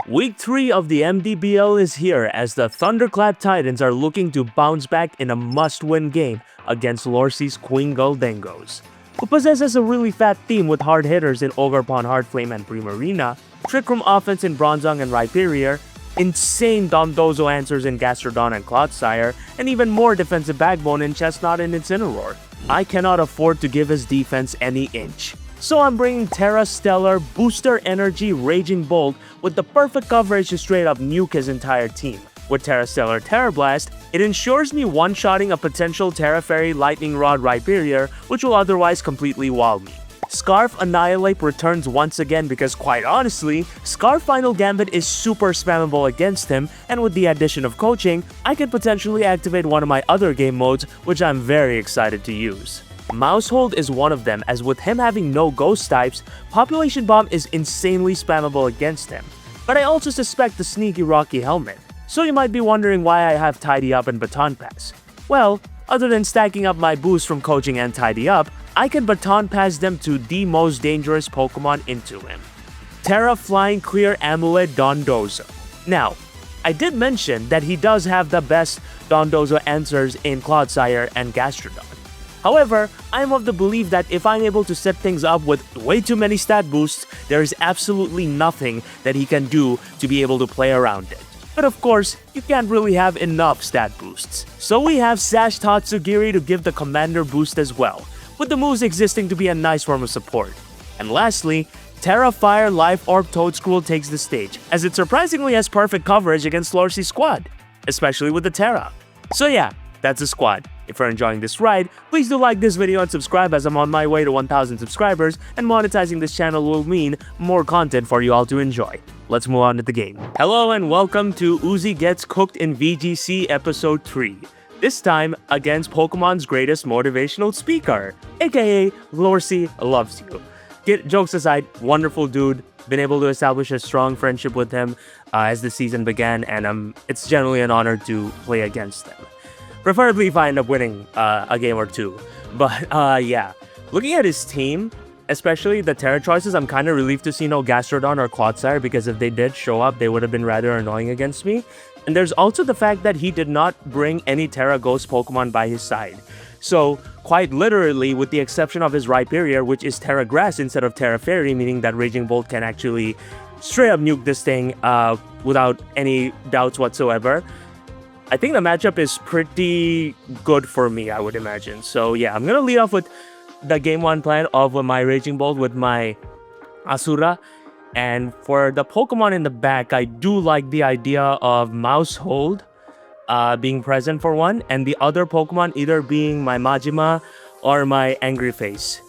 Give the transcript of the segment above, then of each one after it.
Week 3 of the MDBL is here as the Thunderclap Titans are looking to bounce back in a must-win game against Lorcy's Queen Gull Dengos, who possesses a really fat team with hard hitters in Ogarpon, Heartflame, and Primarina, Trick Room offense in Bronzong and Rhyperior, insane Dondozo answers in Gastrodon and Clodsire, and even more defensive backbone in Chestnut and Incineroar. I cannot afford to give his defense any inch. So I'm bringing Terra Stellar, Booster Energy, Raging Bolt with the perfect coverage to straight up nuke his entire team. With Terra Stellar Terra Blast, it ensures me one-shotting a potential Terra Fairy Lightning Rod Rhyperior, which will otherwise completely wall me. Scarf Annihilate returns once again because quite honestly, Scarf Final Gambit is super spammable against him, and with the addition of coaching, I could potentially activate one of my other game modes, which I'm very excited to use. Maushold is one of them, as with him having no ghost types, Population Bomb is insanely spammable against him. But I also suspect the sneaky Rocky Helmet. So you might be wondering why I have Tidy Up and Baton Pass. Well, other than stacking up my boost from coaching and Tidy Up, I can Baton Pass them to the most dangerous Pokemon into him. Terra Flying Clear Amulet Dondozo. Now, I did mention that he does have the best Dondozo answers in Clodsire and Gastrodon. However, I am of the belief that if I'm able to set things up with way too many stat boosts, there is absolutely nothing that he can do to be able to play around it. But of course, you can't really have enough stat boosts. So we have Sash Tatsugiri to give the Commander boost as well, with the moves existing to be a nice form of support. And lastly, Terra Fire Life Orb Toadscruel takes the stage, as it surprisingly has perfect coverage against Lorcy's squad, especially with the Terra. So yeah, that's the squad. If you're enjoying this ride, please do like this video and subscribe, as I'm on my way to 1,000 subscribers, and monetizing this channel will mean more content for you all to enjoy. Let's move on to the game. Hello and welcome to Uzi Gets Cooked in VGC Episode 3. This time against Pokemon's greatest motivational speaker, aka LorcyLovesYou. Jokes aside, wonderful dude. Been able to establish a strong friendship with him as the season began, and it's generally an honor to play against them. Preferably if I end up winning a game or two. But yeah, looking at his team, especially the Terra choices, I'm kind of relieved to see no Gastrodon or Clodsire, because if they did show up, they would have been rather annoying against me. And there's also the fact that he did not bring any Terra Ghost Pokemon by his side. So, quite literally, with the exception of his Rhyperior, which is Terra Grass instead of Terra Fairy, meaning that Raging Bolt can actually straight up nuke this thing without any doubts whatsoever, I think the matchup is pretty good for me, I would imagine. So yeah, I'm gonna lead off with the game 1 plan of my Raging Bolt with my Asura. And for the Pokemon in the back, I do like the idea of Maushold being present for one, and the other Pokemon either being my Majima or my Angry Face.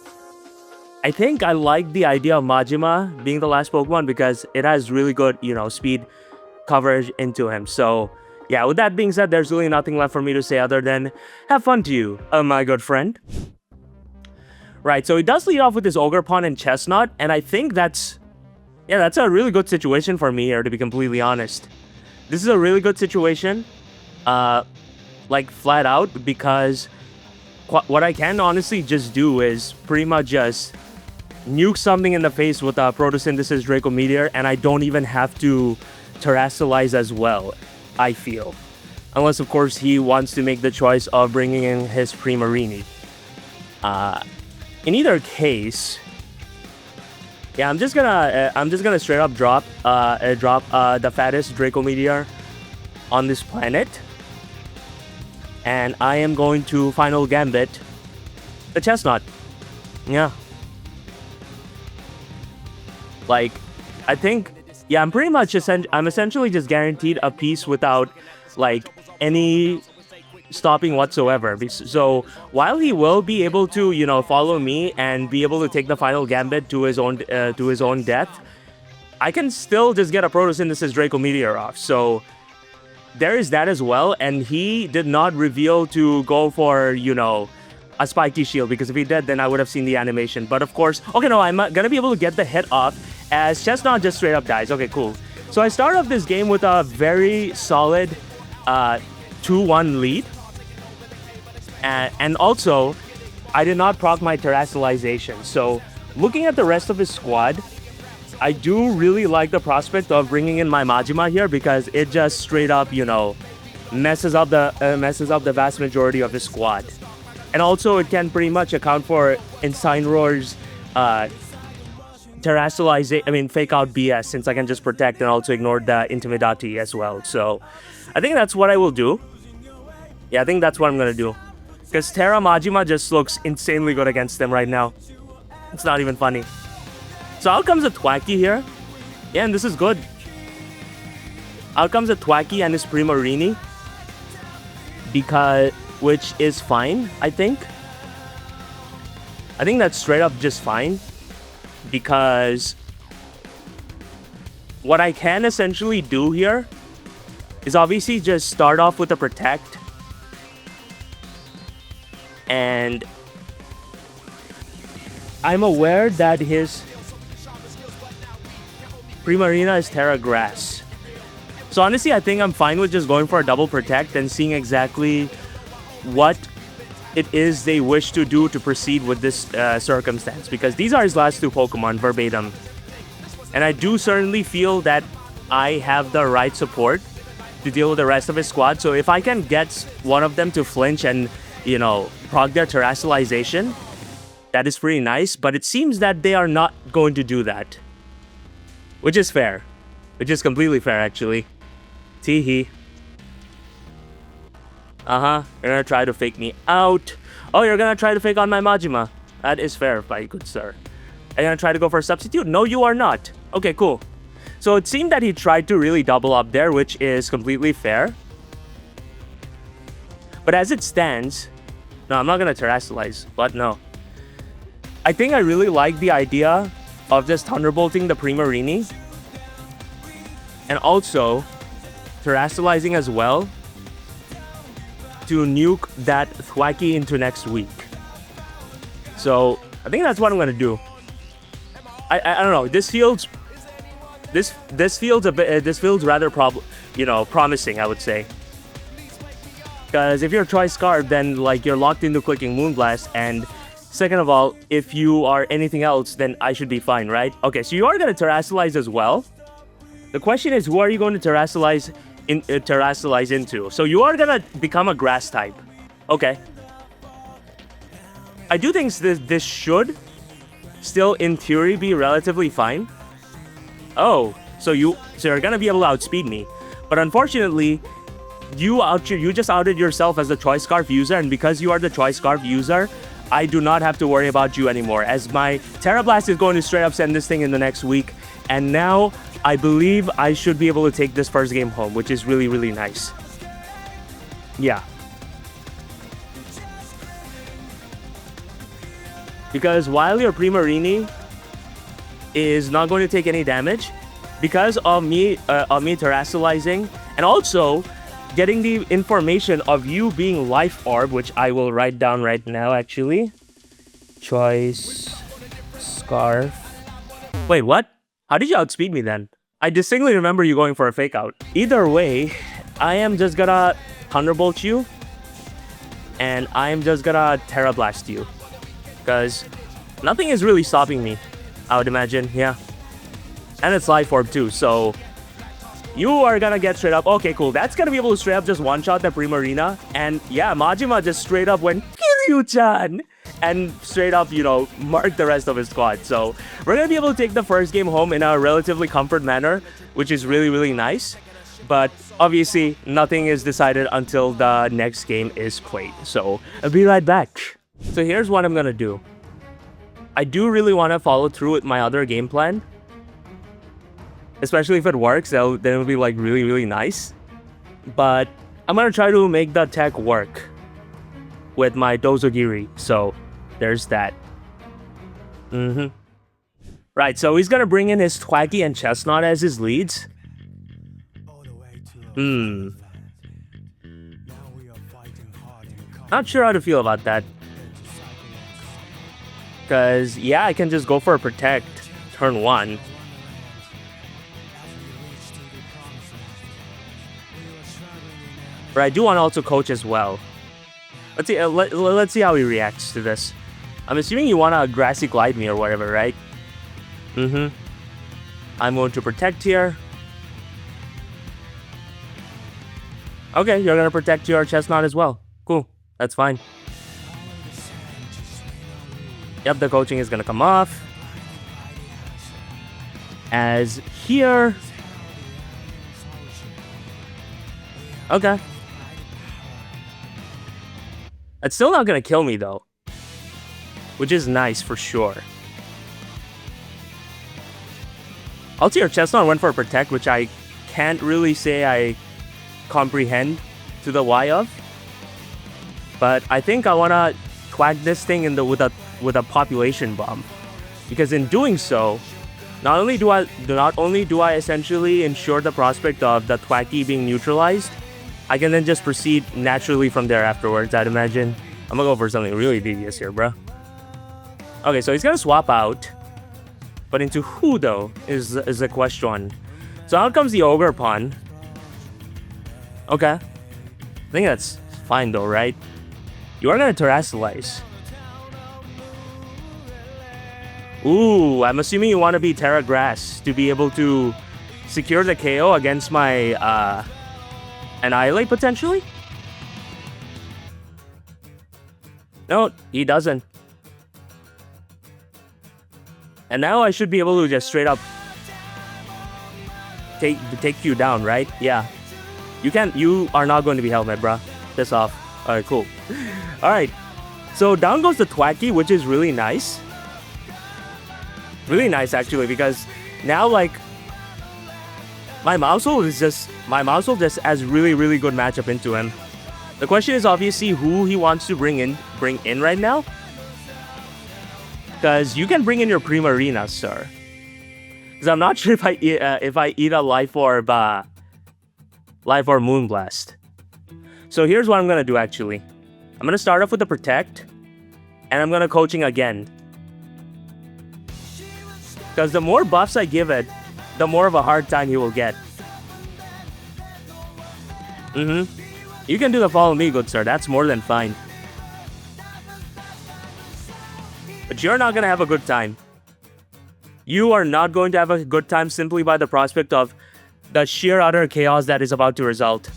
I think I like the idea of Majima being the last Pokemon because it has really good, speed coverage into him. So yeah, with that being said, there's really nothing left for me to say other than have fun to you, my good friend. Right, so he does lead off with his Ogarpon and Chestnut, and I think that's a really good situation for me here, to be completely honest. This is a really good situation, like flat out, because what I can honestly just do is pretty much just nuke something in the face with a Photosynthesis Draco Meteor, and I don't even have to Terrasilize as well, I feel. Unless, of course, he wants to make the choice of bringing in his Primarini. In either case, yeah, I'm just gonna straight up drop the fattest Draco Meteor on this planet, and I am going to Final Gambit the Chestnut. Yeah, like I think. Yeah, I'm pretty much I'm essentially just guaranteed a piece without like any stopping whatsoever. So while he will be able to follow me and be able to take the Final Gambit to his own death, I can still just get a Photosynthesis Draco Meteor off. So there is that as well. And he did not reveal to go for a spiky shield, because if he did, then I would have seen the animation. But of course, okay, no, I'm gonna be able to get the hit off as Chestnut just straight up dies. Okay, cool. So I start off this game with a very solid 2-1 lead. And also, I did not proc my Terrasilization. So looking at the rest of his squad, I do really like the prospect of bringing in my Majima here because it just straight up, you know, messes up the vast majority of the squad. And also it can pretty much account for Incineroar's fake out BS, since I can just protect and also ignore the Intimidati as well. So I think that's what I will do. Yeah, I think that's what I'm gonna do. Because Terra Majima just looks insanely good against them right now. It's not even funny. So out comes a Thwacky here. Yeah, and this is good. Out comes a Thwacky and his Primarini. Which is fine, I think. I think that's straight up just fine. Because what I can essentially do here is obviously just start off with a Protect. And I'm aware that his Primarina is Terra Grass. So honestly, I think I'm fine with just going for a double Protect and seeing exactly what it is they wish to do to proceed with this circumstance. Because these are his last two Pokemon, verbatim. And I do certainly feel that I have the right support to deal with the rest of his squad. So if I can get one of them to flinch and, you know, proc their Terrestrialization, that is pretty nice. But it seems that they are not going to do that. Which is fair. Which is completely fair, actually. Teehee. You're gonna try to fake me out. Oh, you're gonna try to fake on my Majima. That is fair, my good sir. Are you gonna try to go for a substitute? No, you are not. Okay, cool. So it seemed that he tried to really double up there, which is completely fair. But as it stands... No, I'm not gonna Terrestrialize, but no. I think I really like the idea of just Thunderbolting the Primarini. And also Terrestrializing as well to nuke that Thwacky into next week. So I think that's what I'm gonna do. I don't know. This feels rather promising, I would say. Because if you're Choice Scarf, then like you're locked into clicking Moonblast, and second of all, if you are anything else, then I should be fine, right? Okay, so you are gonna Terrestrialize as well. The question is, who are you going to Terrestrialize into? So you are gonna become a Grass type. Okay. I do think this should still, in theory, be relatively fine. Oh, so you're gonna be able to outspeed me. But unfortunately, you just outed yourself as the Choice Scarf user, and because you are the Choice Scarf user, I do not have to worry about you anymore, as my Terra Blast is going to straight up send this thing in the next week. And now I believe I should be able to take this first game home, which is really, really nice. Yeah. Because while your Primarini is not going to take any damage, because of me Terrestrializing, and also getting the information of you being Life Orb, which I will write down right now, actually. Choice Scarf. Wait, what? How did you outspeed me then? I distinctly remember you going for a fake out. Either way, I am just gonna Thunderbolt you. And I am just gonna Terra Blast you. Because nothing is really stopping me, I would imagine, yeah. And it's Life Orb too, so you are gonna get straight up. Okay, cool. That's gonna be able to straight up just one-shot the Primarina. And yeah, Majima just straight up went, Kiryu-chan! And straight up, you know, mark the rest of his squad. So we're gonna be able to take the first game home in a relatively comfort manner, which is really, really nice. But obviously, nothing is decided until the next game is played. So I'll be right back. So here's what I'm gonna do. I do really want to follow through with my other game plan. Especially if it works, then it'll be like really, really nice. But I'm gonna try to make the tech work with my Dozogiri. So there's that. Right, so he's gonna bring in his Thwacky and Chestnut as his leads. Not sure how to feel about that. Because, yeah, I can just go for a Protect turn 1. But I do want to also coach as well. Let's see. Let's see how he reacts to this. I'm assuming you want to Grassy Glide me or whatever, right? I'm going to protect here. Okay, you're gonna protect your chestnut as well. Cool, that's fine. Yep, the coaching is gonna come off. As here. Okay. It's still not gonna kill me though, which is nice for sure. Also, your chestnut went for a protect, which I can't really say I comprehend to the why of. But I think I wanna twag this thing in the with a population bomb, because in doing so, not only do I essentially ensure the prospect of the Thwacky being neutralized, I can then just proceed naturally from there afterwards, I'd imagine. I'm gonna go for something really devious here, bro. Okay, so he's gonna swap out. But into who, though, is the question. So out comes the Ogre Pawn. Okay. I think that's fine, though, right? You are gonna Terrasilize. Ooh, I'm assuming you want to be Terra Grass to be able to secure the KO against my Annihilate, potentially? No, he doesn't. And now I should be able to just straight up take you down, right? Yeah. You are not going to be helmet, bruh. Piss off. Alright, cool. Alright. So down goes the Thwacky, which is really nice. Really nice, actually, because now, like, my Maushold just has really, really good matchup into him. The question is obviously who he wants to bring in right now. Because you can bring in your Primarina, sir. Because I'm not sure if I eat a Life Orb Moonblast. So here's what I'm gonna do actually. I'm gonna start off with the Protect, and I'm gonna coaching again. Because the more buffs I give it, the more of a hard time he will get. You can do the follow me, good sir. That's more than fine. But you're not gonna have a good time. You are not going to have a good time simply by the prospect of the sheer utter chaos that is about to result.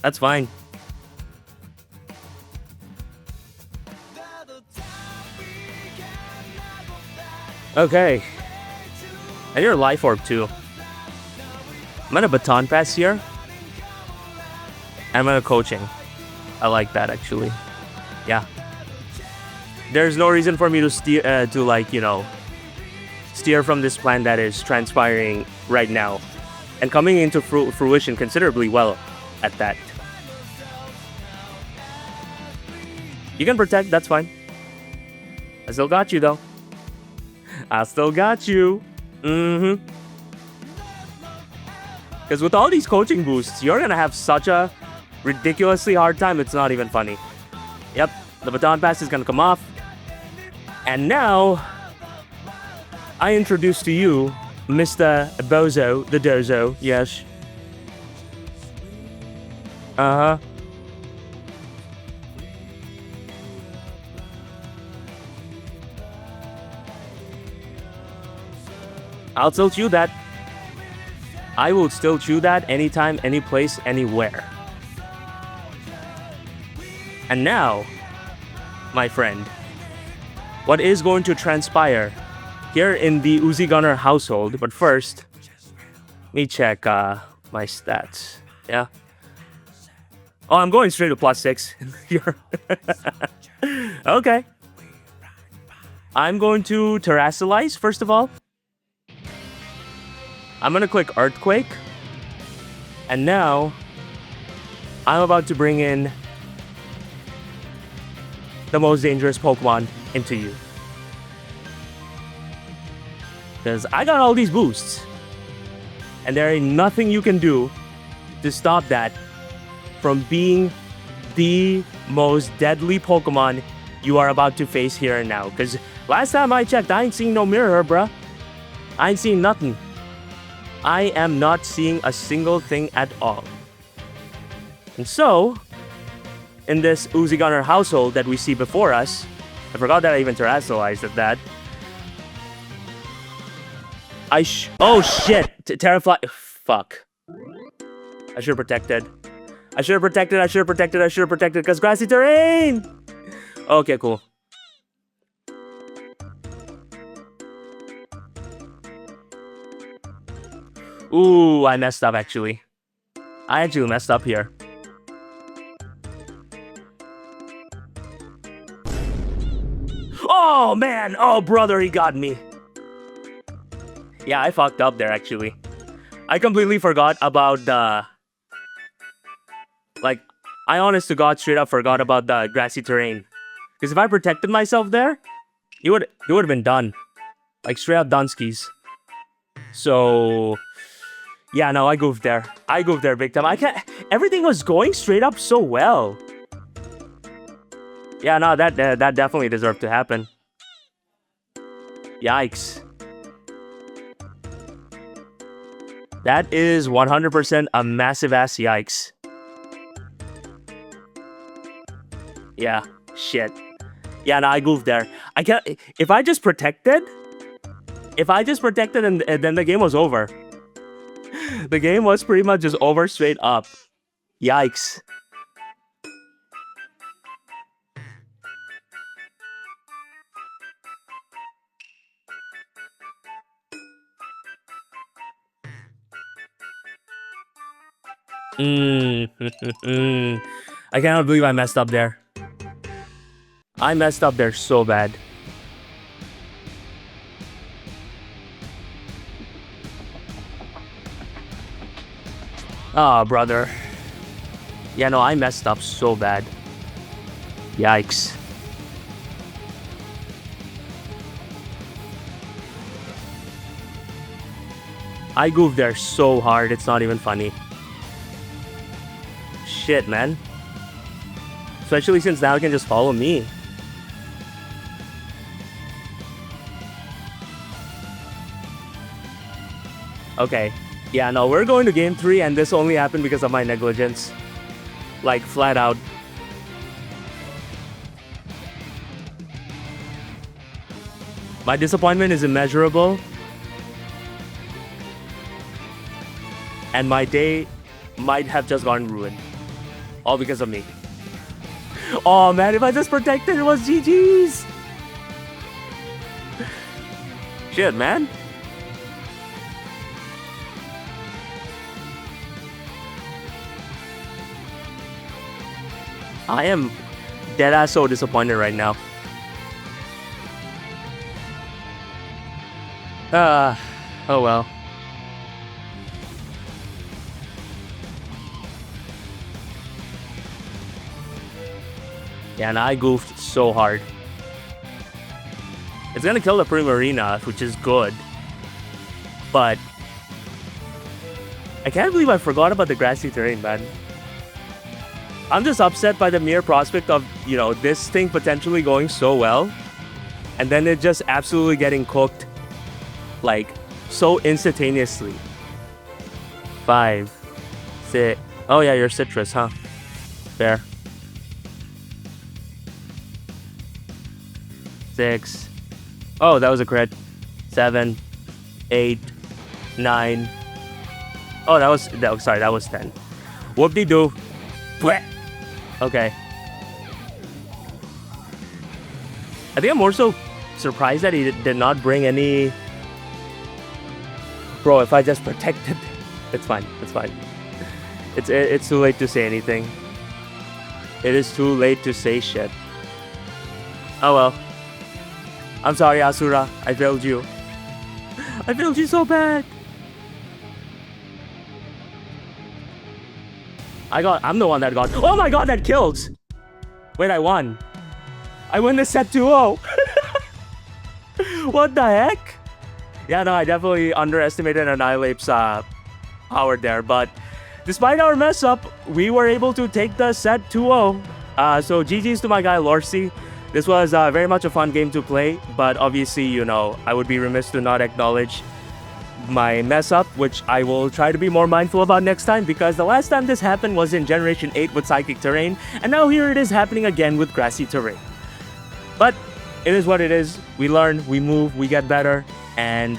That's fine. Okay. And you're Life Orb too. I'm gonna Baton Pass here. And I'm gonna Coaching. I like that actually. Yeah. There's no reason for me to steer, steer from this plan that is transpiring right now. And coming into fruition considerably well at that. You can Protect, that's fine. I still got you though. I still got you. Because with all these coaching boosts, you're gonna have such a ridiculously hard time, it's not even funny. Yep, the Baton Pass is gonna come off. And now, I introduce to you Mr. Bozo, the Dozo, yes. I'll still chew that. I will still chew that anytime, any place, anywhere. And now, my friend, what is going to transpire here in the Uzi Gunner household? But first, let me check my stats. Yeah. Oh, I'm going straight to +6 here. Okay. I'm going to Terrasilize, first of all. I'm going to click Earthquake. And now, I'm about to bring in the most dangerous Pokemon into you. Because I got all these boosts. And there ain't nothing you can do to stop that from being the most deadly Pokemon you are about to face here and now. Because last time I checked, I ain't seen no mirror, bruh. I ain't seen nothing. I am not seeing a single thing at all. And so, in this Uzi Gunner household that we see before us, I forgot that I even terrestrialized at that. Oh shit! Terrafly. Fuck. I should have protected. I should have protected. I should have protected. I should have protected. Because grassy terrain! Okay, cool. Ooh, I messed up actually. I actually messed up here. Oh man! Oh brother, he got me. Yeah, I fucked up there actually. I completely forgot about the... Like, I honest to God straight up forgot about the grassy terrain. Because if I protected myself there, he would have been done. Like straight up Dunskies. So... Yeah, no, I goofed there. I goofed there big time. I can't... Everything was going straight up so well. Yeah, no, that definitely deserved to happen. Yikes. That is 100% a massive ass yikes. Yeah, shit. Yeah, no, I goofed there. I can't... If I just protected... and then the game was over. The game was pretty much just over straight up. Yikes. I cannot believe I messed up there. I messed up there so bad. Ah, brother. Yeah, no, I messed up so bad. Yikes. I goofed there so hard, it's not even funny. Shit, man. Especially since now it can just follow me. Okay. Yeah, no, we're going to game 3 and this only happened because of my negligence. Like, flat out. My disappointment is immeasurable. And my day might have just gone ruined. All because of me. Oh man, if I just protected, it was GG's. Shit, man. I am deadass so disappointed right now. Oh well. Yeah, and I goofed so hard. It's gonna kill the Primarina, which is good. But I can't believe I forgot about the grassy terrain, man. I'm just upset by the mere prospect of, you know, this thing potentially going so well. And then it just absolutely getting cooked. Like, so instantaneously. 5, 6. Oh yeah, you're citrus, huh? Fair. 6. Oh, that was a crit. 7, 8, 9. Oh, that was 10. Whoop-de-doo. Blech. Okay. I think I'm more so surprised that he did not bring any... Bro, if I just protected... It's fine. It's fine. It's too late to say anything. It is too late to say shit. Oh well. I'm sorry, Asura. I failed you. I failed you so bad. I'm the one that got... Oh my god, that kills! Wait, I won. I win the set 2-0. What the heck? Yeah, no, I definitely underestimated Annihilape's power there. But despite our mess up, we were able to take the set 2-0. So GG's to my guy, Lorcy. This was very much a fun game to play. But obviously, you know, I would be remiss to not acknowledge my mess up, which I will try to be more mindful about next time, because the last time this happened was in Generation 8 with Psychic Terrain, and now here it is happening again with Grassy Terrain. But it is what it is. We learn, we move, we get better. And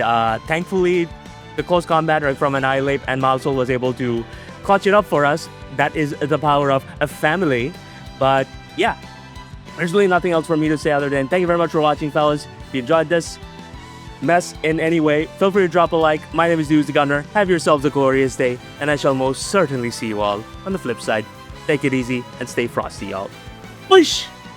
thankfully, the close combat right from Annihilate and Maushold was able to clutch it up for us. That is the power of a family. But yeah, there's really nothing else for me to say other than thank you very much for watching, fellas. If you enjoyed this mess in any way, feel free to drop a like. My name is Deuce the Gunner. Have yourselves a glorious day, and I shall most certainly see you all on the flip side. Take it easy and stay frosty, y'all. Push!